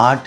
8,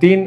3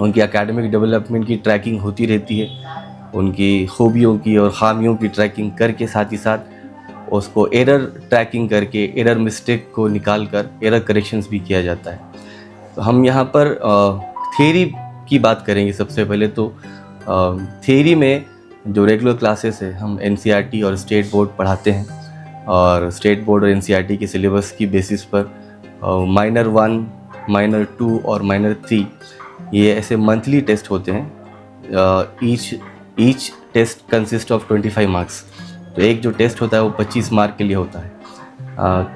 ان کی academic development کی tracking ہوتی رہتی ہے، ان کی خوبیوں کی اور خامیوں کی ٹریکنگ کر کے ساتھ ہی ساتھ اس کو ایرر ٹریکنگ کر کے ایرر مسٹیک کو نکال کر ایرر کریکشنز بھی کیا جاتا ہے۔ تو ہم یہاں پر تھیوری کی بات کریں گے۔ سب سے پہلے تو تھیوری میں جو ریگولر کلاسز ہے ہم NCERT اور اسٹیٹ بورڈ پڑھاتے ہیں، اور اسٹیٹ بورڈ اور NCERT کے سلیبس کی بیسس پر مائنر 1، مائنر 2 اور مائنر 3 یہ ایسے منتھلی ٹیسٹ ہوتے ہیں۔ Each test consist of 25 marks, تو ایک جو ٹیسٹ ہوتا ہے وہ 25 مارک کے لیے ہوتا ہے۔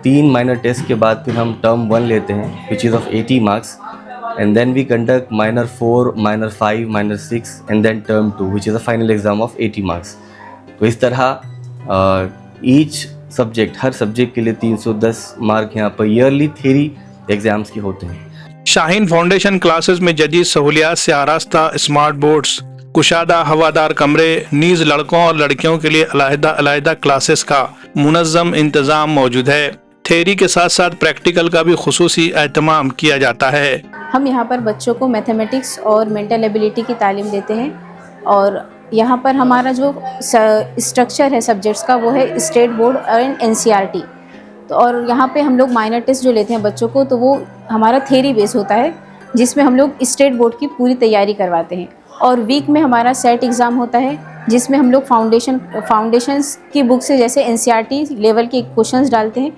3 مائنر ٹیسٹ کے بعد پھر ہم ٹرم 1 لیتے ہیں which is of 80 marks, and then we conduct minor 4، minor 5، minor 6 and then term 2 which is a final exam of 80 marks. تو اس طرح ایچ سبجیکٹ، ہر سبجیکٹ کے لیے 310 مارک یہاں پر ایئرلی تھیوری ایگزامس کے ہوتے ہیں۔ شاہین فاؤنڈیشن کلاسز میں جدید سہولیات سے آراستہ اسمارٹ بورڈز، کشادہ ہوادار کمرے، نیز لڑکوں اور لڑکیوں کے لیے علیحدہ کلاسز کا منظم انتظام موجود ہے۔ تھیوری کے ساتھ ساتھ پریکٹیکل کا بھی خصوصی اہتمام کیا جاتا ہے۔ ہم یہاں پر بچوں کو میتھمیٹکس اور مینٹل ایبیلٹی کی تعلیم دیتے ہیں، اور یہاں پر ہمارا جو اسٹرکچر ہے سبجیکٹس کا وہ ہے اسٹیٹ بورڈ اور NCERT۔ تو اور یہاں پہ ہم لوگ مائنر ٹیسٹ جو لیتے ہیں بچوں کو تو وہ ہمارا تھیوری بیس ہوتا ہے، جس میں ہم لوگ اسٹیٹ بورڈ کی پوری تیاری کرواتے ہیں، اور ویک میں ہمارا سیٹ ایگزام ہوتا ہے جس میں ہم لوگ فاؤنڈیشنز کی بک سے جیسے NCERT لیول کے کوشچنز ڈالتے ہیں،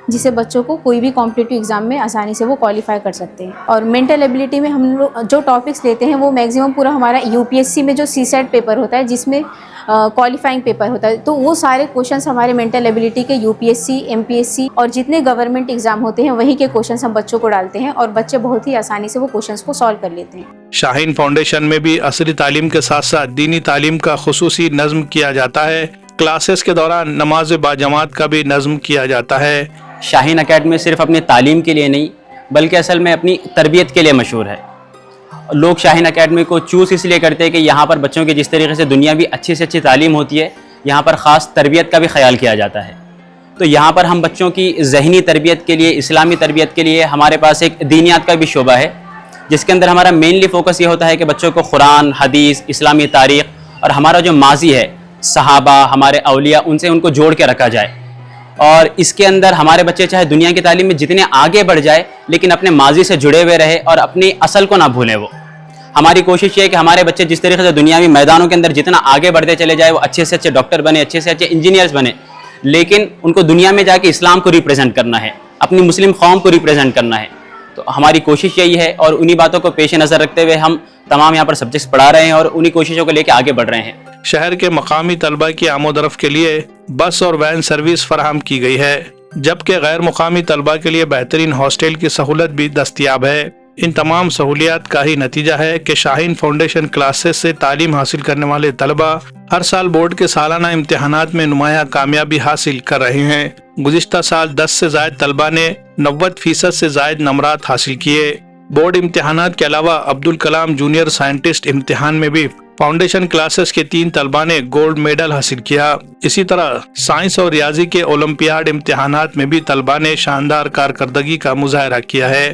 جسے بچوں کو کوئی بھی کمپٹیٹیو ایگزام میں آسانی سے وہ کوالیفائی کر سکتے ہیں۔ اور مینٹل ایبیلٹی میں ہم لوگ جو ٹاپکس لیتے ہیں وہ میکزیمم پورا ہمارا UPSC میں جو CSAT پیپر ہوتا ہے جس میں کوالیفائنگ پیپر ہوتا ہے، تو وہ سارے کوشچنس ہمارے مینٹل ایبیلٹی کے UPSC، MPSC اور جتنے گورنمنٹ ایگزام ہوتے ہیں وہی کے کوشچنس ہم بچوں کو ڈالتے ہیں، اور بچے بہت ہی آسانی سے وہ کوشچنس کو سالو کر لیتے ہیں۔ شاہین فاؤنڈیشن میں بھی عصری تعلیم کے ساتھ ساتھ دینی تعلیم کا خصوصی نظم کیا جاتا ہے۔ کلاسز کے دوران نماز باجماعت کا بھی نظم کیا جاتا ہے۔ شاہین اکیڈمی صرف اپنی تعلیم کے لیے نہیں بلکہ اصل میں اپنی تربیت کے لیے مشہور ہے۔ لوگ شاہین اکیڈمی کو چوز اس لیے کرتے ہیں کہ یہاں پر بچوں کی جس طریقے سے دنیا بھی اچھی سے اچھی تعلیم ہوتی ہے، یہاں پر خاص تربیت کا بھی خیال کیا جاتا ہے۔ تو یہاں پر ہم بچوں کی ذہنی تربیت کے لیے، اسلامی تربیت کے لیے ہمارے پاس ایک دینیات کا بھی شعبہ ہے، جس کے اندر ہمارا مینلی فوکس یہ ہوتا ہے کہ بچوں کو قرآن، حدیث، اسلامی تاریخ اور ہمارا جو ماضی ہے، صحابہ، ہمارے اولیاء، ان کو جوڑ کے رکھا جائے۔ اور اس کے اندر ہمارے بچے چاہے دنیا کی تعلیم میں جتنے آگے بڑھ جائے لیکن اپنے ماضی سے جڑے ہوئے رہے اور اپنی اصل کو نہ بھولیں۔ وہ ہماری کوشش یہ ہے کہ ہمارے بچے جس طریقے سے دنیاوی میدانوں کے اندر جتنا آگے بڑھتے چلے جائے، وہ اچھے سے اچھے ڈاکٹر بنے، اچھے سے اچھے انجینئرز بنے، لیکن ان کو دنیا میں جا کے اسلام کو ریپرزینٹ کرنا ہے، اپنی مسلم قوم کو ریپرزینٹ کرنا ہے۔ تو ہماری کوشش یہی ہے، اور انہی باتوں کو پیش نظر رکھتے ہوئے ہم تمام یہاں پر سبجیکٹس پڑھا رہے ہیں اور انہی کوششوں کو لے کے آگے بڑھ رہے ہیں۔ شہر کے مقامی طلبہ کی آمد و رفت کے لیے بس اور وین سروس فراہم کی گئی ہے، جبکہ غیر مقامی طلبہ کے لیے بہترین ہاسٹل کی سہولت بھی دستیاب ہے۔ ان تمام سہولیات کا ہی نتیجہ ہے کہ شاہین فاؤنڈیشن کلاسز سے تعلیم حاصل کرنے والے طلبہ ہر سال بورڈ کے سالانہ امتحانات میں نمایاں کامیابی حاصل کر رہے ہیں۔ گزشتہ سال 10 سے زائد طلبہ نے 90% سے زائد نمرات حاصل کیے۔ بورڈ امتحانات کے علاوہ عبدالکلام جونیئر سائنٹسٹ امتحان میں بھی فاؤنڈیشن کلاسز کے 3 طلبہ نے گولڈ میڈل حاصل کیا۔ اسی طرح سائنس اور ریاضی کے اولمپیاڈ امتحانات میں بھی طلبہ نے شاندار کارکردگی کا مظاہرہ کیا ہے۔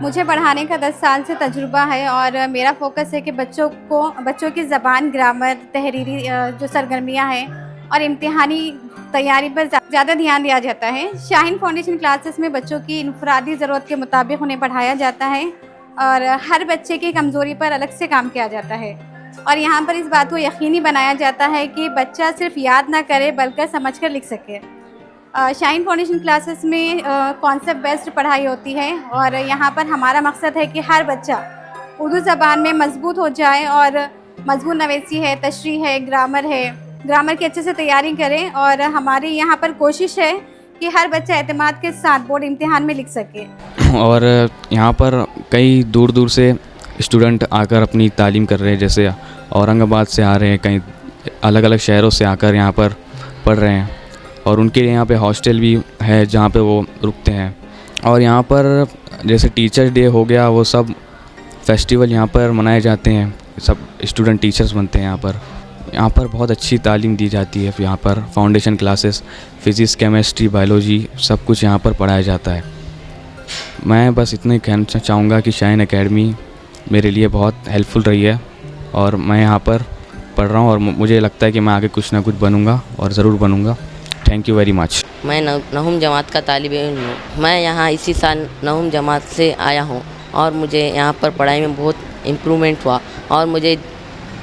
مجھے پڑھانے کا 10 سال سے تجربہ ہے اور میرا فوکس ہے کہ بچوں کی زبان، گرامر، تحریری جو سرگرمیاں ہیں اور امتحانی تیاری پر زیادہ دھیان دیا جاتا ہے۔ شاہین فاؤنڈیشن کلاسز میں بچوں کی انفرادی ضرورت کے مطابق انہیں پڑھایا جاتا ہے اور ہر بچے کی کمزوری پر الگ سے کام کیا جاتا ہے، اور یہاں پر اس بات کو یقینی بنایا جاتا ہے کہ بچہ صرف یاد نہ کرے بلکہ سمجھ کر لکھ سکے۔ شاہین فاؤنڈیشن کلاسز میں کانسیپٹ بیسڈ پڑھائی ہوتی ہے اور یہاں پر ہمارا مقصد ہے کہ ہر بچہ اردو زبان میں مضبوط ہو جائے اور مضمون نویسی ہے، تشریح ہے، گرامر کی اچھے سے تیاری کریں، اور ہماری یہاں پر کوشش ہے کہ ہر بچہ اعتماد کے ساتھ بورڈ امتحان میں لکھ سکے۔ اور یہاں پر کئی دور دور سے اسٹوڈنٹ آ کر اپنی تعلیم کر رہے ہیں، جیسے اورنگ آباد سے آ رہے ہیں، کئی الگ الگ شہروں سے آ کر یہاں پر پڑھ رہے ہیں، اور ان کے لیے یہاں پہ ہاسٹل بھی ہے جہاں پہ وہ رکتے ہیں۔ اور یہاں پر جیسے ٹیچرز ڈے ہو گیا، وہ سب فیسٹیول یہاں پر منائے جاتے ہیں، سب اسٹوڈنٹ ٹیچرز بنتے ہیں یہاں پر بہت اچھی تعلیم دی جاتی ہے۔ یہاں پر foundation classes, physics, chemistry, biology سب کچھ یہاں پر پڑھایا جاتا ہے۔ میں بس اتنا ہی کہنا چاہوں گا کہ شاہین اکیڈمی میرے لیے بہت ہیلپ فل رہی ہے، اور میں یہاں پر پڑھ رہا ہوں اور مجھے لگتا ہے کہ میں آگے کچھ نہ کچھ بنوں گا اور ضرور بنوں گا۔ Thank you very much. میں نہم جماعت کا طالب علم ہوں۔ میں یہاں اسی سال نہم جماعت سے آیا ہوں اور مجھے یہاں پر پڑھائی میں بہت امپرومنٹ ہوا، اور مجھے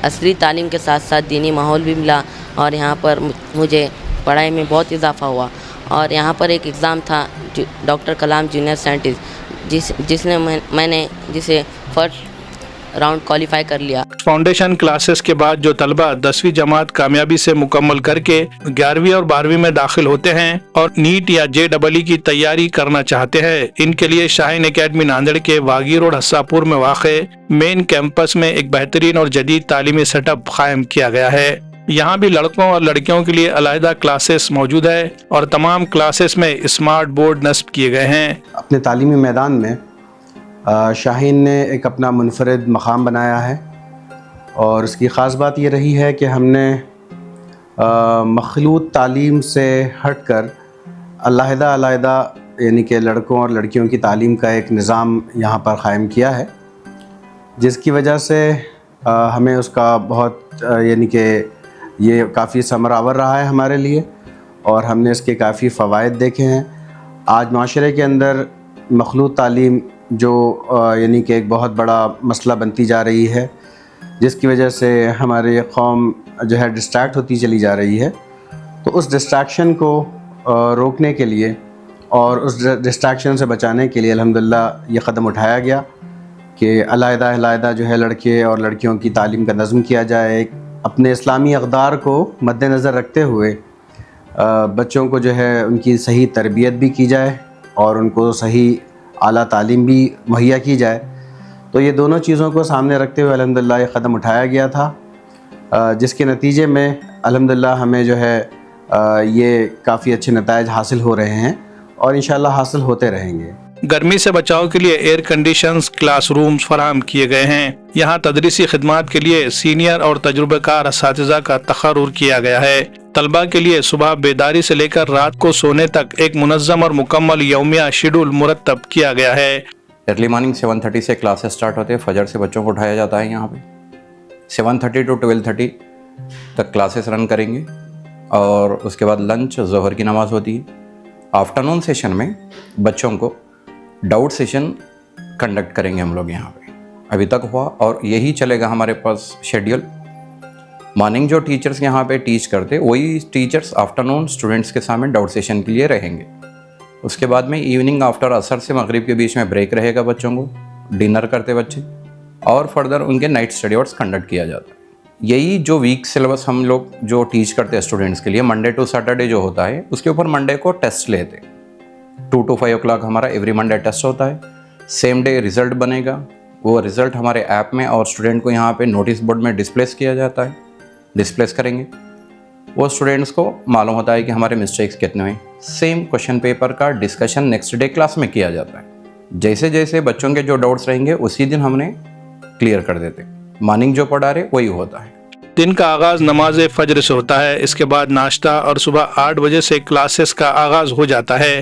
عصری تعلیم کے ساتھ ساتھ دینی ماحول بھی ملا، اور یہاں پر مجھے پڑھائی میں بہت اضافہ ہوا۔ اور یہاں پر ایک ایگزام تھا ڈاکٹر کلام جونیئر سائنٹسٹ، جسے فرسٹ راؤنڈ کوالیفائی کر لیا۔ فاؤنڈیشن کلاسز کے بعد جو طلبہ 10ویں جماعت کامیابی سے مکمل کر کے 11ویں اور 12ویں میں داخل ہوتے ہیں اور نیٹ یا JEE کی تیاری کرنا چاہتے ہیں، ان کے لیے شاہین اکیڈمی ناندیڑ کے واگی روڈ ہساپور میں واقع مین کیمپس میں ایک بہترین اور جدید تعلیمی سیٹ اپ قائم کیا گیا ہے۔ یہاں بھی لڑکوں اور لڑکیوں کے لیے علیحدہ کلاسز موجود ہے اور تمام کلاسز میں اسمارٹ بورڈ نصب کیے گئے ہیں۔ اپنے تعلیمی میدان میں شاہین نے ایک اپنا منفرد مقام بنایا ہے، اور اس کی خاص بات یہ رہی ہے کہ ہم نے مخلوط تعلیم سے ہٹ کر علیحدہ یعنی کہ لڑکوں اور لڑکیوں کی تعلیم کا ایک نظام یہاں پر قائم کیا ہے، جس کی وجہ سے ہمیں اس کا بہت یعنی کہ یہ کافی ثمرآور رہا ہے ہمارے لیے، اور ہم نے اس کے کافی فوائد دیکھے ہیں۔ آج معاشرے کے اندر مخلوط تعلیم جو یعنی کہ ایک بہت بڑا مسئلہ بنتی جا رہی ہے، جس کی وجہ سے ہماری قوم جو ہے ڈسٹریکٹ ہوتی چلی جا رہی ہے، تو اس ڈسٹریکشن کو روکنے کے لیے اور اس ڈسٹریکشن سے بچانے کے لیے الحمدللہ یہ قدم اٹھایا گیا کہ علیحدہ جو ہے لڑکے اور لڑکیوں کی تعلیم کا نظم کیا جائے۔ اپنے اسلامی اقدار کو مد نظر رکھتے ہوئے بچوں کو جو ہے ان کی صحیح تربیت بھی کی جائے اور ان کو صحیح اعلیٰ تعلیم بھی مہیا کی جائے۔ تو یہ دونوں چیزوں کو سامنے رکھتے ہوئے الحمدللہ یہ قدم اٹھایا گیا تھا، جس کے نتیجے میں الحمدللہ ہمیں جو ہے یہ کافی اچھے نتائج حاصل ہو رہے ہیں اور انشاءاللہ حاصل ہوتے رہیں گے۔ گرمی سے بچاؤ کے لیے ایئر کنڈیشنز کلاس رومز فراہم کیے گئے ہیں۔ یہاں تدریسی خدمات کے لیے سینئر اور تجربہ کار اساتذہ کا تقرر کیا گیا ہے۔ طلبہ کے لیے صبح بیداری سے لے کر رات کو سونے تک ایک منظم اور مکمل یومیہ شیڈول مرتب کیا گیا ہے۔ ارلی مارننگ 7:30 سے کلاسز سٹارٹ ہوتے ہیں، فجر سے بچوں کو اٹھایا جاتا ہے یہاں پہ 7:30 to 12:30 تک کلاسز رن کریں گے، اور اس کے بعد لنچ، ظہر کی نماز ہوتی ہے۔ آفٹرنون سیشن میں بچوں کو ڈاؤٹ سیشن کنڈکٹ کریں گے ہم لوگ یہاں پہ، ابھی تک ہوا اور یہی چلے گا ہمارے پاس شیڈیول۔ مارننگ جو ٹیچرز یہاں پہ ٹیچ کرتے وہی ٹیچرز آفٹرنون اسٹوڈنٹس کے سامنے ڈاؤٹ سیشن کے لیے رہیں گے۔ اس کے بعد میں ایوننگ آفٹر عصر سے مغرب کے بیچ میں بریک رہے گا بچوں کو، ڈنر کرتے بچے، اور فردر ان کے نائٹ اسٹڈی آورس کنڈکٹ کیا جاتا ہے۔ یہی جو ویک سلیبس ہم لوگ جو ٹیچ کرتے ہیں اسٹوڈنٹس کے لیے، منڈے ٹو سیٹرڈے جو ہوتا ہے اس کے اوپر منڈے کو ٹیسٹ لیتے 2 to 5 o'clock ہمارا ایوری منڈے ٹیسٹ ہوتا ہے۔ سیم ڈے ریزلٹ بنے گا، وہ ریزلٹ ہمارے ایپ میں اور اسٹوڈنٹ کو یہاں پہ نوٹس بورڈ میں ڈسپلیس کیا جاتا ہے، ڈسپلیس کریں گے، وہ اسٹوڈنٹس کو معلوم ہوتا ہے کہ ہمارے مسٹیکس کتنے ہیں۔ سیم کوشچن پیپر کا ڈسکشن نیکسٹ ڈے کلاس میں کیا جاتا ہے۔ جیسے جیسے بچوں کے جو ڈاؤٹس رہیں گے اسی دن ہم نے کلیئر کر دیتے، مارننگ جو پڑھا رہے وہی ہوتا ہے۔ دن کا آغاز نماز فجر سے ہوتا ہے، اس کے بعد ناشتہ اور صبح 8 بجے سے کلاسز کا آغاز ہو جاتا ہے۔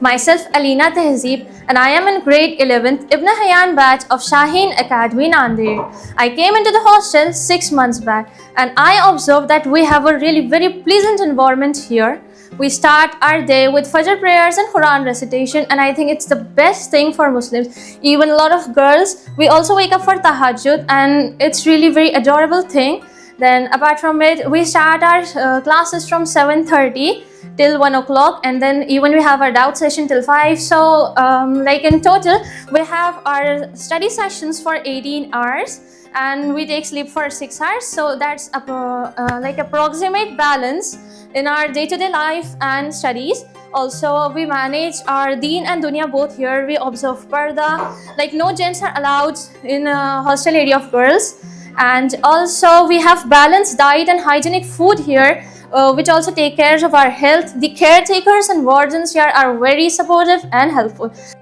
Myself Alina Tehzeeb and I am in grade 11th Ibn Hayyan batch of Shaheen Academy Nanded. I came into the hostel 6 months back and I observed that we have a really very pleasant environment here. We start our day with Fajr prayers and Quran recitation, and I think it's the best thing for Muslims. Even a lot of girls, we also wake up for tahajjud, and it's really very adorable thing. Then apart from it, we start our classes from 7:30 till 1 o'clock, and then even we have our doubt session till 5. So like in total, we have our study sessions for 18 hours. And we take sleep for 6 hours, so that's like approximate balance in our day-to-day life and studies. Also, we manage our deen and dunya both here. We observe parda, like no gents are allowed in a hostel area of girls. And also we have balanced diet and hygienic food here, which also take care of our health. The caretakers and wardens here are very supportive and helpful.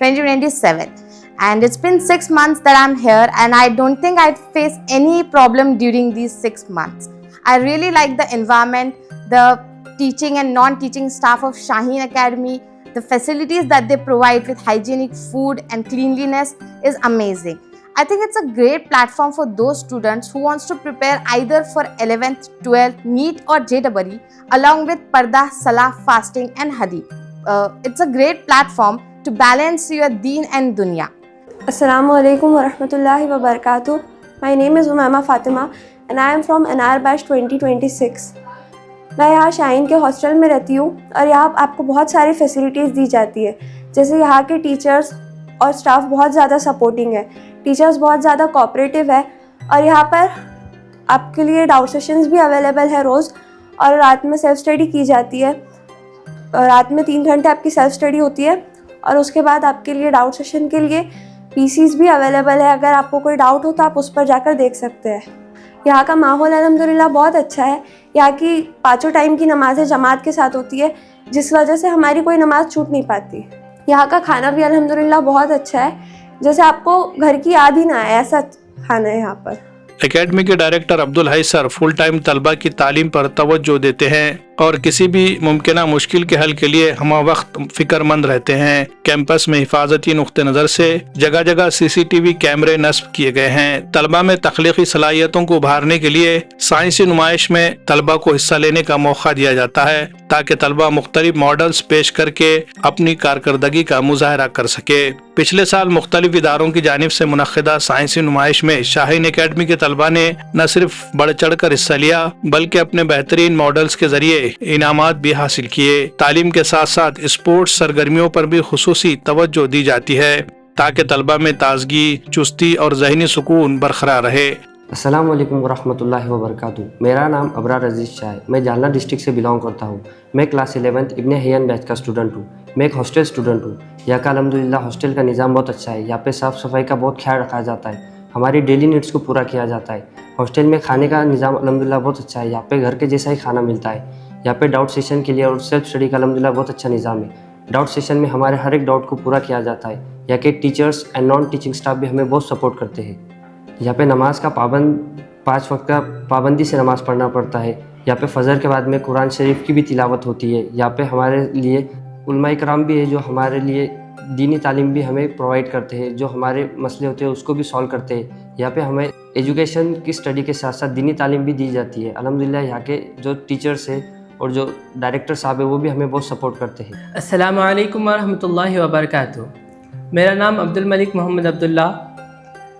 2027. And it's been 6 months that I'm here and I don't think I'd face any problem during these 6 months. I really like the environment, the teaching and non-teaching staff of Shaheen Academy. The facilities that they provide with hygienic food and cleanliness is amazing. I think it's a great platform for those students who wants to prepare either for 11th, 12th, NEET or JEE along with Parda, Salah, fasting and Hadith. It's a great platform to balance your deen and dunya. Assalamu alaikum wa rahmatullahi wa barakatuh. My name is Umaima Fatima and I am from NR batch 2026. میں یہاں شاہین کے hostel میں رہتی ہوں اور یہاں آپ کو بہت ساری فیسلٹیز دی جاتی ہے، جیسے یہاں کے ٹیچرز اور اسٹاف بہت زیادہ سپورٹنگ ہے، ٹیچرز بہت زیادہ کوآپریٹیو ہے اور یہاں پر آپ کے لیے ڈاؤٹ سیشنز بھی اویلیبل ہے روز، اور رات میں سیلف اسٹڈی کی جاتی ہے، رات میں 3 گھنٹے آپ کی سیلف اسٹڈی ہوتی ہے اور اس کے بعد آپ کے لیے ڈاؤٹ سیشن کے لیے پی سیز بھی اویلیبل ہے، اگر آپ کو کوئی ڈاؤٹ ہو تو آپ اس پر جا کر دیکھ سکتے ہیں۔ یہاں کا ماحول الحمدللہ بہت اچھا ہے، یہاں کی 5 ٹائم کی نمازیں جماعت کے ساتھ ہوتی ہے جس وجہ سے ہماری کوئی نماز چھوٹ نہیں پاتی۔ یہاں کا کھانا بھی الحمدللہ بہت اچھا ہے، جیسے آپ کو گھر کی یاد ہی نہ آئے ایسا کھانا ہے یہاں پر۔ اکیڈمی کے ڈائریکٹر عبدالحی سر فل ٹائم طلبہ کی تعلیم پر توجہ دیتے ہیں اور کسی بھی ممکنہ مشکل کے حل کے لیے ہمہ وقت فکر مند رہتے ہیں۔ کیمپس میں حفاظتی نقطہ نظر سے جگہ جگہ CCTV کیمرے نصب کیے گئے ہیں۔ طلبہ میں تخلیقی صلاحیتوں کو ابھارنے کے لیے سائنسی نمائش میں طلبہ کو حصہ لینے کا موقع دیا جاتا ہے تاکہ طلبہ مختلف ماڈلز پیش کر کے اپنی کارکردگی کا مظاہرہ کر سکے۔ پچھلے سال مختلف اداروں کی جانب سے منعقدہ سائنسی نمائش میں شاہین اکیڈمی کے طلبہ نے نہ صرف بڑھ چڑھ کر حصہ لیا بلکہ اپنے بہترین ماڈلز کے ذریعے انعامات بھی حاصل کیے۔ تعلیم کے ساتھ ساتھ اسپورٹس سرگرمیوں پر بھی خصوصی توجہ دی جاتی ہے تاکہ طلبہ میں تازگی، چستی اور ذہنی سکون برقرار رہے۔ السلام علیکم ورحمۃ اللہ وبرکاتہ۔ میرا نام ابرار عزیز شاہ ہے، میں جالنہ ڈسٹرکٹ سے بلانگ کرتا ہوں۔ میں کلاس 11 ابن حیان بیچ کا اسٹوڈنٹ ہوں۔ میں ایک ہاسٹل اسٹوڈنٹ ہوں۔ یہاں کا الحمدللہ ہاسٹل کا نظام بہت اچھا ہے، یہاں پہ صاف صفائی کا بہت خیال رکھا جاتا ہے، ہماری ڈیلی نیڈس کو پورا کیا جاتا ہے۔ ہاسٹل میں کھانے کا نظام الحمدللہ بہت اچھا ہے، یہاں پہ گھر کے جیسا ہی کھانا ملتا ہے۔ یہاں پہ ڈاؤٹ سیشن کے لیے اور سیلف اسٹڈی کا الحمدللہ بہت اچھا نظام ہے۔ ڈاؤٹ سیشن میں ہمارے ہر ایک ڈاؤٹ کو پورا کیا جاتا ہے۔ یہاں کے teachers and non teaching staff بھی ہمیں بہت سپورٹ کرتے ہیں۔ یہاں پہ نماز کا 5 وقت کا پابندی سے نماز پڑھنا پڑتا ہے۔ یہاں پہ فجر کے بعد میں قرآن شریف کی بھی تلاوت ہوتی ہے۔ یہاں پہ ہمارے لیے علماء کرام بھی ہے جو ہمارے لیے دینی تعلیم بھی ہمیں پرووائڈ کرتے ہیں، جو ہمارے مسئلے ہوتے ہیں اس کو بھی سالو کرتے ہیں۔ یہاں پہ ہمیں ایجوکیشن کی اسٹڈی کے ساتھ ساتھ دینی تعلیم بھی دی جاتی ہے۔ الحمدللہ یہاں کے جو ٹیچرس ہیں اور جو ڈائریکٹر صاحب ہیں وہ بھی ہمیں بہت سپورٹ کرتے ہیں۔ السلام علیکم ورحمۃ اللہ وبرکاتہ۔ میرا نام عبدالملک محمد عبداللہ،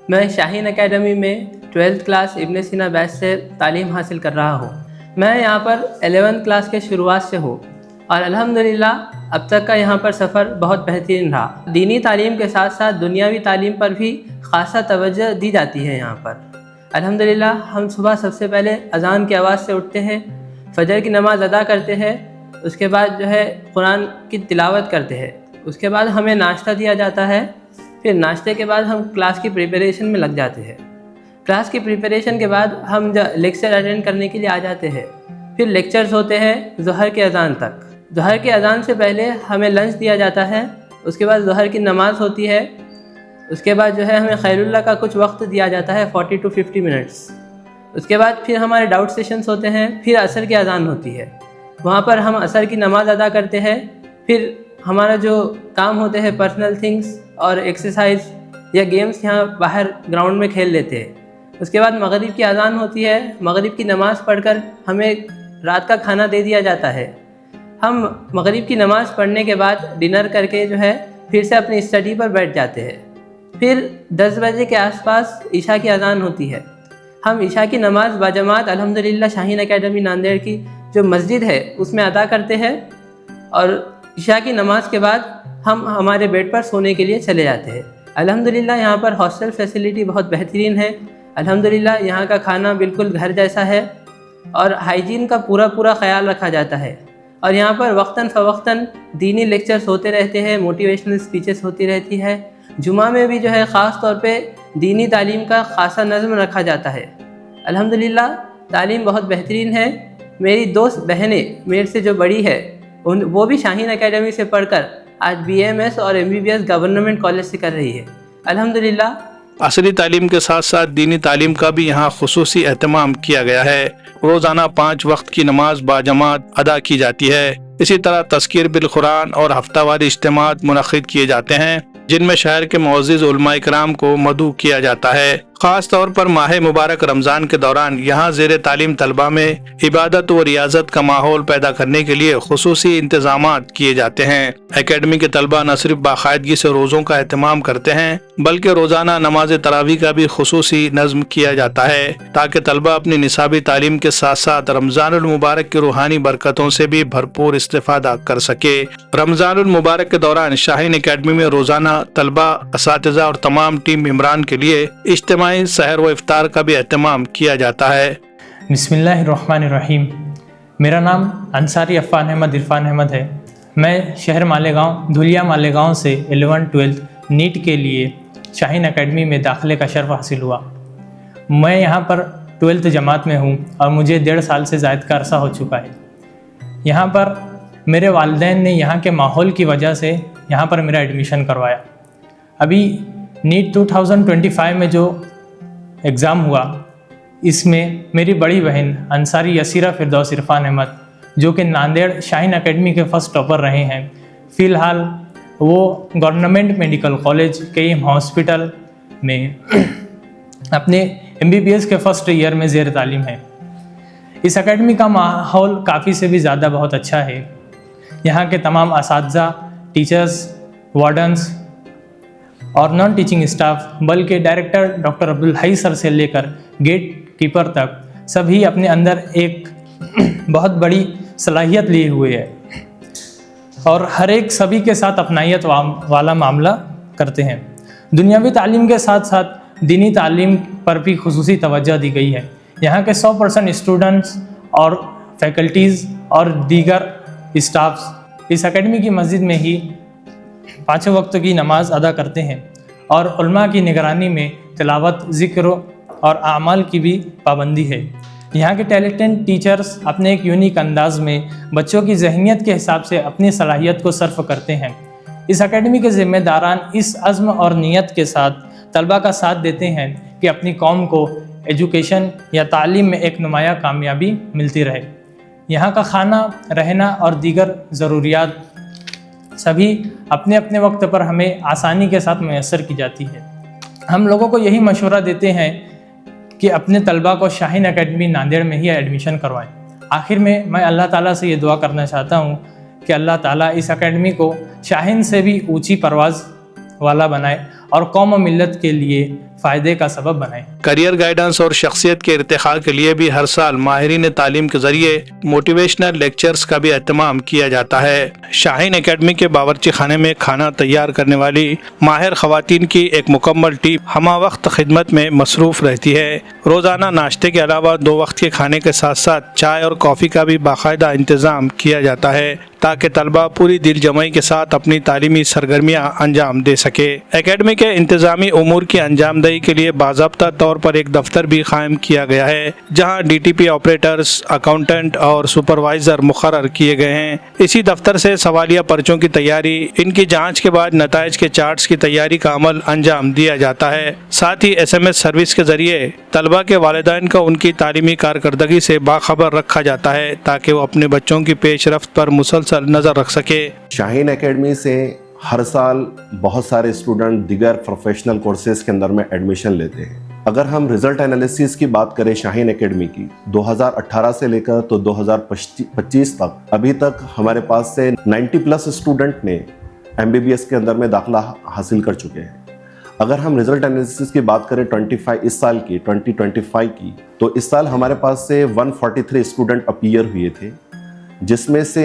میں شاہین اکیڈمی میں 12th کلاس ابن سینا بیچ سے تعلیم حاصل کر رہا ہوں۔ میں یہاں پر 11th کلاس کے شروعات سے ہوں اور الحمدللہ اب تک کا یہاں پر سفر بہت بہترین رہا۔ دینی تعلیم کے ساتھ ساتھ دنیاوی تعلیم پر بھی خاصا توجہ دی جاتی ہے یہاں پر۔ الحمدللہ ہم صبح سب سے پہلے اذان کی آواز سے اٹھتے ہیں، فجر کی نماز ادا کرتے ہیں، اس کے بعد جو ہے قرآن کی تلاوت کرتے ہیں، اس کے بعد ہمیں ناشتہ دیا جاتا ہے، پھر ناشتے کے بعد ہم کلاس کی پریپریشن میں لگ جاتے ہیں۔ کلاس کی پریپریشن کے بعد ہم لیکچر اٹینڈ کرنے کے لیے آ جاتے ہیں، پھر لیکچرز ہوتے ہیں ظہر کے اذان تک۔ ظہر کے اذان سے پہلے ہمیں لنچ دیا جاتا ہے، اس کے بعد ظہر کی نماز ہوتی ہے، اس کے بعد جو ہے ہمیں خیر اللہ کا کچھ وقت دیا جاتا ہے 40 to 50 منٹس۔ اس کے بعد پھر ہمارے ڈاؤٹ سیشنز ہوتے ہیں، پھر عصر کی اذان ہوتی ہے، وہاں پر ہم عصر کی نماز ادا کرتے ہیں، پھر ہمارا جو کام ہوتے ہیں پرسنل تھنگس اور ایکسرسائز یا گیمز یہاں باہر گراؤنڈ میں کھیل لیتے ہیں۔ اس کے بعد مغرب کی اذان ہوتی ہے، مغرب کی نماز پڑھ کر ہمیں رات کا کھانا دے دیا جاتا ہے۔ ہم مغرب کی نماز پڑھنے کے بعد ڈنر کر کے جو ہے پھر سے اپنی اسٹڈی پر بیٹھ جاتے ہیں۔ پھر 10 بجے کے آس پاس عشاء کی اذان ہوتی ہے، ہم عشاء کی نماز باجماعت الحمدللہ شاہین اکیڈمی ناندیڑ کی جو مسجد ہے اس میں ادا کرتے ہیں، اور عشاء کی نماز کے بعد ہم ہمارے بیڈ پر سونے کے لیے چلے جاتے ہیں۔ الحمدللہ یہاں پر ہاسٹل فیسلٹی بہت بہترین ہے، الحمدللہ یہاں کا کھانا بالکل گھر جیسا ہے اور ہائیجین کا پورا خیال رکھا جاتا ہے، اور یہاں پر وقتاً فوقتاً دینی لیکچرز ہوتے رہتے ہیں، موٹیویشنل اسپیچز ہوتی رہتی ہے۔ جمعہ میں بھی جو ہے خاص طور پہ دینی تعلیم کا خاصا نظم رکھا جاتا ہے۔ الحمدللہ تعلیم بہت بہترین ہے. میری دوست بہنیں میرے سے جو بڑی ہے وہ بھی شاہین اکیڈمی سے پڑھ کر آج BAMS اور MBBS گورنمنٹ کالج سے کر رہی ہے. الحمدللہ. عصری تعلیم کے ساتھ ساتھ دینی تعلیم کا بھی یہاں خصوصی اہتمام کیا گیا ہے. روزانہ 5 وقت کی نماز باجماعت ادا کی جاتی ہے. اسی طرح تذکیر بالقرآن اور ہفتہ واری اجتماعات منعقد کیے جاتے ہیں جن میں شہر کے معزز علماء کرام کو مدعو کیا جاتا ہے. خاص طور پر ماہ مبارک رمضان کے دوران یہاں زیر تعلیم طلبہ میں عبادت و ریاضت کا ماحول پیدا کرنے کے لیے خصوصی انتظامات کیے جاتے ہیں. اکیڈمی کے طلبہ نہ صرف باقاعدگی سے روزوں کا اہتمام کرتے ہیں بلکہ روزانہ نماز تراویح کا بھی خصوصی نظم کیا جاتا ہے تاکہ طلبہ اپنی نصابی تعلیم کے ساتھ ساتھ رمضان المبارک کی روحانی برکتوں سے بھی بھرپور استفادہ کر سکے. رمضان المبارک کے دوران شاہین اکیڈمی میں روزانہ طلبہ، اساتذہ اور تمام ٹیم ممبران کے لیے اجتماعی سحر و افطار کا بھی اہتمام کیا جاتا ہے. بسم اللہ الرحمن الرحیم. میرا نام انصاری عفان احمد عرفان احمد ہے. میں شہر مالیگاؤں دھولیا مالیگاؤں سے 11-12 نیٹ کے لیے شاہین اکیڈمی میں داخلے کا شرف حاصل ہوا. میں یہاں پر 12th جماعت میں ہوں اور مجھے 1.5 سال سے زائد کا عرصہ ہو چکا ہے. یہاں پر میرے والدین نے یہاں کے ماحول کی وجہ سے یہاں پر میرا ایڈمیشن کروایا. ابھی نیٹ 2025 میں جو ایگزام ہوا اس میں میری بڑی بہن انصاری یسیرہ فردوس عرفان احمد جو کہ ناندیڑ شاہین اکیڈمی کے فرسٹ ٹاپر رہے ہیں، فی الحال وہ government medical college came hospital میں اپنے MBBS کے فرسٹ ایئر میں زیر تعلیم ہے. اس اکیڈمی کا ماحول کافی سے بھی زیادہ بہت اچھا ہے. یہاں کے تمام اساتذہ، ٹیچرز، وارڈنز اور نان ٹیچنگ اسٹاف بلکہ ڈائریکٹر ڈاکٹر عبدالحی سر سے لے کر گیٹ کیپر تک سبھی اپنے اندر ایک بہت بڑی صلاحیت لیے ہوئے ہے اور ہر ایک سبھی کے ساتھ اپنائیت والا معاملہ کرتے ہیں. دنیاوی تعلیم کے ساتھ ساتھ دینی تعلیم پر بھی خصوصی توجہ دی گئی ہے. یہاں کے 100% اسٹوڈنٹس اور فیکلٹیز اور دیگر اسٹافس اس اکیڈمی کی مسجد میں ہی 5 وقت کی نماز ادا کرتے ہیں اور علماء کی نگرانی میں تلاوت، ذکر اور اعمال کی بھی پابندی ہے. یہاں کے ٹیلنٹڈ ٹیچرز اپنے ایک یونیک انداز میں بچوں کی ذہنیت کے حساب سے اپنی صلاحیت کو صرف کرتے ہیں. اس اکیڈمی کے ذمہ داران اس عزم اور نیت کے ساتھ طلبہ کا ساتھ دیتے ہیں کہ اپنی قوم کو ایجوکیشن یا تعلیم میں ایک نمایاں کامیابی ملتی رہے. یہاں کا کھانا، رہنا اور دیگر ضروریات سبھی اپنے اپنے وقت پر ہمیں آسانی کے ساتھ میسر کی جاتی ہے. ہم لوگوں کو یہی مشورہ دیتے ہیں کہ اپنے طلبہ کو شاہین اکیڈمی ناندیڑ میں ہی ایڈمیشن کروائیں. آخر میں اللہ تعالیٰ سے یہ دعا کرنا چاہتا ہوں کہ اللہ تعالیٰ اس اکیڈمی کو شاہین سے بھی اونچی پرواز والا بنائے اور قوم و ملت کے لیے فائدے کا سبب بنائے. کریئر گائیڈنس اور شخصیت کے ارتقاء کے لیے بھی ہر سال ماہرین تعلیم کے ذریعے موٹیویشنل لیکچرز کا بھی اہتمام کیا جاتا ہے. شاہین اکیڈمی کے باورچی خانے میں کھانا تیار کرنے والی ماہر خواتین کی ایک مکمل ٹیم ہمہ وقت خدمت میں مصروف رہتی ہے. روزانہ ناشتے کے علاوہ 2 وقت کے کھانے کے ساتھ ساتھ چائے اور کافی کا بھی باقاعدہ انتظام کیا جاتا ہے تاکہ طلبہ پوری دل جمعی کے ساتھ اپنی تعلیمی سرگرمیاں انجام دے سکے. اکیڈمی کے انتظامی امور کی انجام دہی کے لیے باضابطہ طور پر ایک دفتر بھی قائم کیا گیا ہے جہاں DTP آپریٹرز، اکاؤنٹنٹ اور سپروائزر مقرر کیے گئے ہیں. اسی دفتر سے سوالیہ پرچوں کی تیاری، ان کی جانچ کے بعد نتائج کے چارٹس کی تیاری کا عمل انجام دیا جاتا ہے. ساتھ ہی SMS سروس کے ذریعے طلبہ کے والدین کو ان کی تعلیمی کارکردگی سے باخبر رکھا جاتا ہے تاکہ وہ اپنے بچوں کی پیش رفت پر مسلسل نظر رکھ سکے. شاہین اکیڈمی سے ہر سال بہت سارے اسٹوڈنٹ دیگر پروفیشنل کورسز کے اندر میں ایڈمیشن لیتے ہیں. اگر ہم رزلٹ انالیسس کی بات کریں شاہین اکیڈمی کی 2018 سے لے کر تو 2025 تک ابھی تک ہمارے پاس سے 90+ اسٹوڈنٹ نے MBBS کے اندر میں داخلہ حاصل کر چکے ہیں. اگر ہم رزلٹ انالیسس کی بات کریں 2025 کی تو اس سال ہمارے پاس سے 143 اسٹوڈنٹ اپیئر ہوئے تھے جس میں سے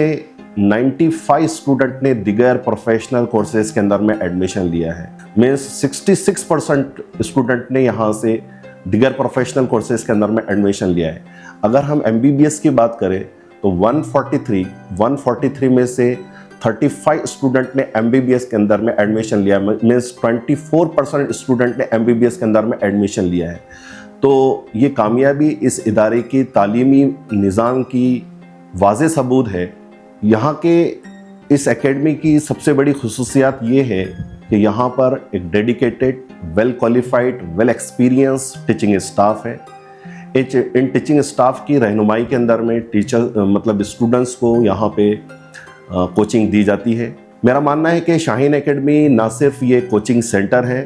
95 اسٹوڈنٹ نے دیگر پروفیشنل کورسز کے اندر میں ایڈمیشن لیا ہے. مینس 66% اسٹوڈنٹ نے یہاں سے دیگر پروفیشنل کورسز کے اندر میں ایڈمیشن لیا ہے. اگر ہم MBBS کی بات کریں تو 143 میں سے 35 اسٹوڈنٹ نے MBBS کے اندر میں ایڈمیشن لیا. مینس 24% اسٹوڈنٹ نے MBBS کے اندر میں ایڈمیشن لیا ہے. تو یہ کامیابی اس ادارے کی تعلیمی نظام کی واضح ثبوت ہے. یہاں کے اس اکیڈمی کی سب سے بڑی خصوصیات یہ ہے کہ یہاں پر ایک dedicated, well qualified, well experience teaching staff ہے. ان ٹیچنگ اسٹاف کی رہنمائی کے اندر میں مطلب اسٹوڈنٹس کو یہاں پہ کوچنگ دی جاتی ہے. میرا ماننا ہے کہ شاہین اکیڈمی نہ صرف یہ کوچنگ سینٹر ہے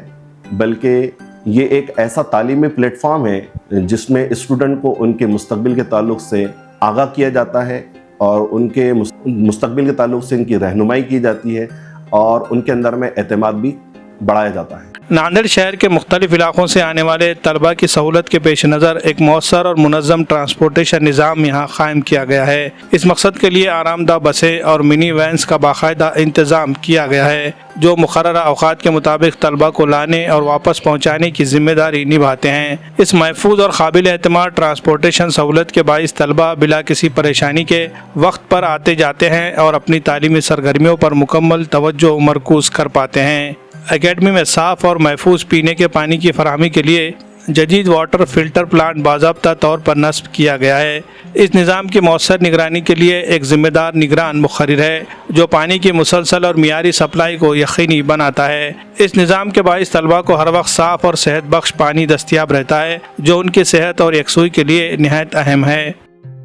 بلکہ یہ ایک ایسا تعلیمی پلیٹ فارم ہے جس میں اسٹوڈنٹ کو ان کے مستقبل کے تعلق سے آگاہ کیا جاتا ہے اور ان کے مستقبل کے تعلق سے ان کی رہنمائی کی جاتی ہے اور ان کے اندر میں اعتماد بھی بڑھایا جاتا ہے. ناندیڑ شہر کے مختلف علاقوں سے آنے والے طلباء کی سہولت کے پیش نظر ایک مؤثر اور منظم ٹرانسپورٹیشن نظام یہاں قائم کیا گیا ہے. اس مقصد کے لیے آرام دہ بسیں اور منی وینز کا باقاعدہ انتظام کیا گیا ہے جو مقررہ اوقات کے مطابق طلباء کو لانے اور واپس پہنچانے کی ذمہ داری نبھاتے ہیں. اس محفوظ اور قابل اعتماد ٹرانسپورٹیشن سہولت کے باعث طلباء بلا کسی پریشانی کے وقت پر آتے جاتے ہیں اور اپنی تعلیمی سرگرمیوں پر مکمل توجہ مرکوز کر پاتے ہیں. اکیڈمی میں صاف اور محفوظ پینے کے پانی کی فراہمی کے لیے جدید واٹر فلٹر پلانٹ باضابطہ طور پر نصب کیا گیا ہے. اس نظام کی مؤثر نگرانی کے لیے ایک ذمہ دار نگران مقرر ہے جو پانی کی مسلسل اور معیاری سپلائی کو یقینی بناتا ہے. اس نظام کے باعث طلباء کو ہر وقت صاف اور صحت بخش پانی دستیاب رہتا ہے جو ان کی صحت اور یکسوئی کے لیے نہایت اہم ہے.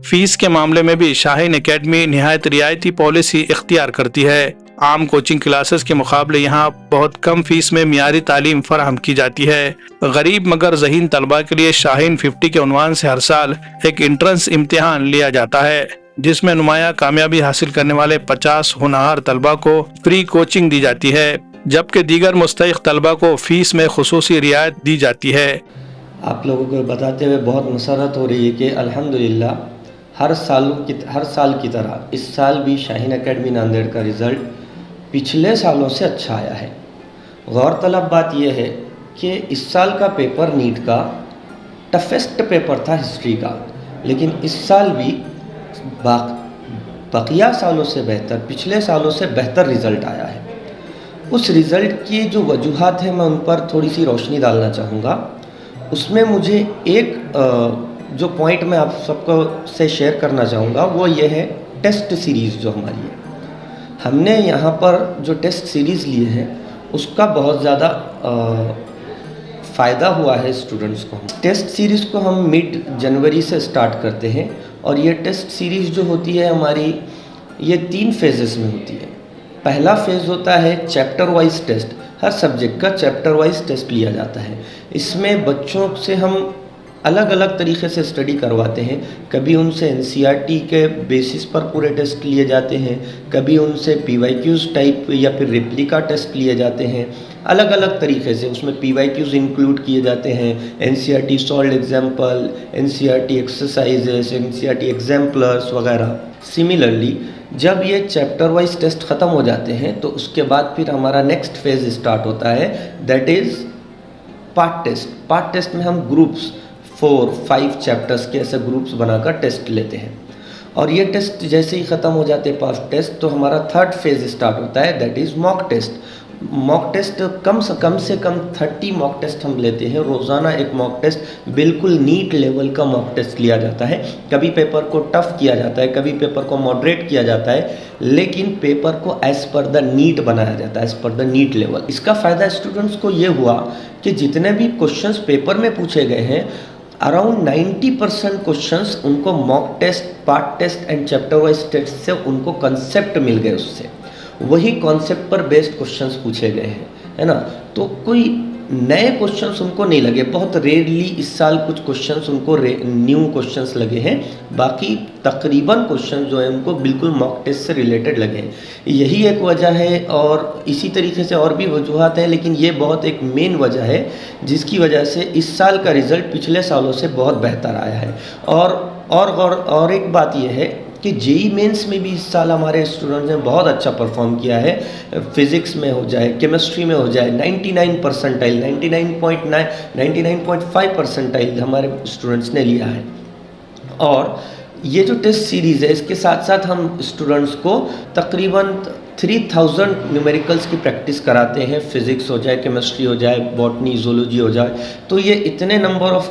فیس کے معاملے میں بھی شاہین اکیڈمی نہایت رعایتی پالیسی اختیار کرتی ہے. عام کوچنگ کلاسز کے مقابلے یہاں بہت کم فیس میں معیاری تعلیم فراہم کی جاتی ہے. غریب مگر ذہین طلباء کے لیے شاہین 50 کے عنوان سے ہر سال ایک انٹرنس امتحان لیا جاتا ہے جس میں نمایاں کامیابی حاصل کرنے والے 50 ہونہار طلباء کو فری کوچنگ دی جاتی ہے جبکہ دیگر مستحق طلباء کو فیس میں خصوصی رعایت دی جاتی ہے. آپ لوگوں کو بتاتے ہوئے بہت مسرت ہو رہی ہے کہ الحمدللہ ہر سال کی طرح اس سال بھی شاہین اکیڈمی ناندیڑ کا رزلٹ پچھلے سالوں سے اچھا آیا ہے. غور طلب بات یہ ہے کہ اس سال کا پیپر نیٹ کا ٹفیسٹ پیپر تھا ہسٹری کا، لیکن اس سال بھی بقیہ سالوں سے بہتر، پچھلے سالوں سے بہتر رزلٹ آیا ہے. اس رزلٹ کی جو وجوہات ہیں میں ان پر تھوڑی سی روشنی ڈالنا چاہوں گا. اس میں مجھے ایک جو پوائنٹ میں آپ سب کو سے شیئر کرنا چاہوں گا وہ یہ ہے ٹیسٹ سیریز جو ہماری ہے. ہم نے یہاں پر جو ٹیسٹ سیریز لیے ہیں اس کا بہت زیادہ فائدہ ہوا ہے اسٹوڈنٹس کو. ٹیسٹ سیریز کو ہم مڈ جنوری سے سٹارٹ کرتے ہیں اور یہ ٹیسٹ سیریز جو ہوتی ہے ہماری یہ 3 فیزز میں ہوتی ہے. پہلا فیز ہوتا ہے چیپٹر وائز ٹیسٹ. ہر سبجیکٹ کا چیپٹر وائز ٹیسٹ لیا جاتا ہے. اس میں بچوں سے ہم الگ الگ طریقے سے اسٹڈی کرواتے ہیں. کبھی ان سے NCERT کے بیسس پر پورے ٹیسٹ لیے جاتے ہیں، کبھی ان سے PYQs ٹائپ یا پھر ریپلیکا ٹیسٹ لیے جاتے ہیں. الگ الگ طریقے سے اس میں PYQs انکلوڈ کیے جاتے ہیں. NCERT solid example, NCERT exercises, NCERT ایگزامپلرس وغیرہ. سملرلی جب یہ چیپٹر وائز ٹیسٹ ختم ہو جاتے ہیں تو اس کے بعد پھر ہمارا نیکسٹ فیز اسٹارٹ ہوتا ہے، that is part test. Part test میں ہم گروپس 4-5 چیپٹرز کے ایسے گروپس بنا کر ٹیسٹ لیتے ہیں اور یہ ٹیسٹ جیسے ہی ختم ہو جاتے ہیں پارٹ ٹیسٹ تو ہمارا تھرڈ فیز اسٹارٹ ہوتا ہے، that is mock test. Mock test کم سے کم 30 موک ٹیسٹ ہم لیتے ہیں روزانہ. ایک موک ٹیسٹ بالکل نیٹ لیول کا موک ٹیسٹ لیا جاتا ہے. کبھی پیپر کو ٹف کیا جاتا ہے، کبھی پیپر کو ماڈریٹ کیا جاتا ہے، لیکن پیپر کو ایز پر دا نیٹ بنایا جاتا ہے، ایز پر دا نیٹ لیول. اس کا فائدہ اسٹوڈنٹس کو یہ ہوا کہ جتنے بھی کوشچنس پیپر میں پوچھے گئے ہیں اراؤنڈ 90% کوشچنس ان کو mock test, part test and chapter wise test سے ان کو کنسیپٹ مل گئے. اس سے وہی کانسیپٹ پر بیسڈ کوشچنس پوچھے گئے ہیں، ہے نا. تو کوئی نئے کوشچنس ان کو نہیں لگے. بہت ریئرلی اس سال کچھ کوشچنس ان کو نیو کوشچنس لگے ہیں، باقی تقریباً کوشچنس جو ہیں ان کو بالکل موک ٹیسٹ سے ریلیٹڈ لگے ہیں. یہی ایک وجہ ہے اور اسی طریقے سے اور بھی وجوہات ہیں، لیکن یہ بہت ایک مین وجہ ہے جس کی وجہ سے اس سال کا رزلٹ پچھلے سالوں سے بہت بہتر آیا ہے. اور ایک بات یہ ہے کہ JEE مینس میں بھی اس سال ہمارے اسٹوڈنٹس نے بہت اچھا پرفارم کیا ہے. فزکس میں ہو جائے، کیمسٹری میں ہو جائے، 99 پرسنٹائل، 99.9، 99.5 پرسنٹائل ہمارے اسٹوڈنٹس نے لیا ہے. اور یہ جو ٹیسٹ سیریز ہے اس کے ساتھ ساتھ ہم اسٹوڈنٹس کو تقریباً 3000 نیومیریکلس کی پریکٹس کراتے ہیں. فزکس ہو جائے، کیمسٹری ہو جائے، باٹنی، زولوجی ہو جائے. تو یہ اتنے نمبر آف